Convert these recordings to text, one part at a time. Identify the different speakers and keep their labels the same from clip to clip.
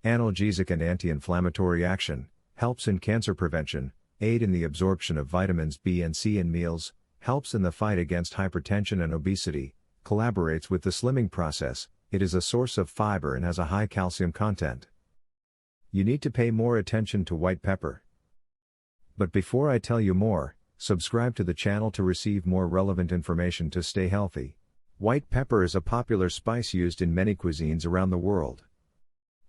Speaker 1: Analgesic and anti-inflammatory action, helps in cancer prevention, aid in the absorption of vitamins B and C in meals, helps in the fight against hypertension and obesity, collaborates with the slimming process. It is a source of fiber and has a high calcium content. You need to pay more attention to white pepper. But before I tell you more, subscribe to the channel to receive more relevant information to stay healthy. White pepper is a popular spice used in many cuisines around the world.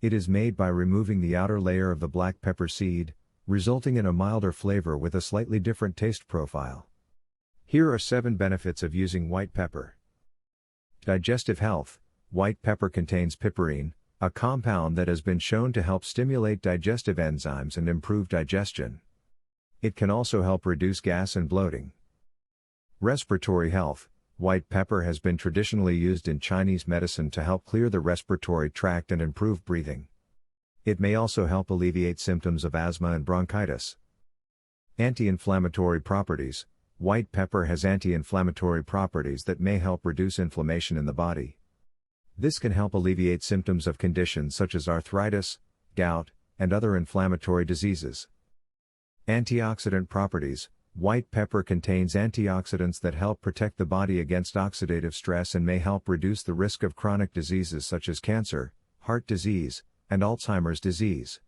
Speaker 1: It is made by removing the outer layer of the black pepper seed, resulting in a milder flavor with a slightly different taste profile. Here are 7 benefits of using white pepper. Digestive health. White pepper contains piperine, a compound that has been shown to help stimulate digestive enzymes and improve digestion. It can also help reduce gas and bloating. Respiratory health. White pepper has been traditionally used in Chinese medicine to help clear the respiratory tract and improve breathing. It may also help alleviate symptoms of asthma and bronchitis. Anti-inflammatory properties. White pepper has anti-inflammatory properties that may help reduce inflammation in the body. This can help alleviate symptoms of conditions such as arthritis, gout, and other inflammatory diseases. Antioxidant properties. White pepper contains antioxidants that help protect the body against oxidative stress and may help reduce the risk of chronic diseases such as cancer, heart disease, and Alzheimer's disease.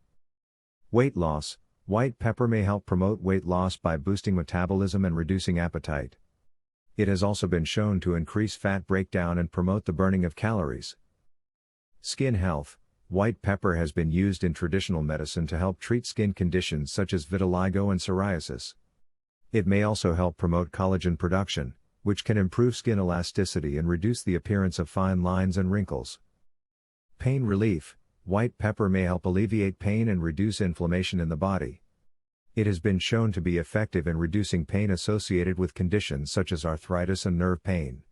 Speaker 1: Weight loss. White pepper may help promote weight loss by boosting metabolism and reducing appetite. It has also been shown to increase fat breakdown and promote the burning of calories. Skin health. White pepper has been used in traditional medicine to help treat skin conditions such as vitiligo and psoriasis. It may also help promote collagen production, which can improve skin elasticity and reduce the appearance of fine lines and wrinkles. Pain relief. White pepper may help alleviate pain and reduce inflammation in the body. It has been shown to be effective in reducing pain associated with conditions such as arthritis and nerve pain.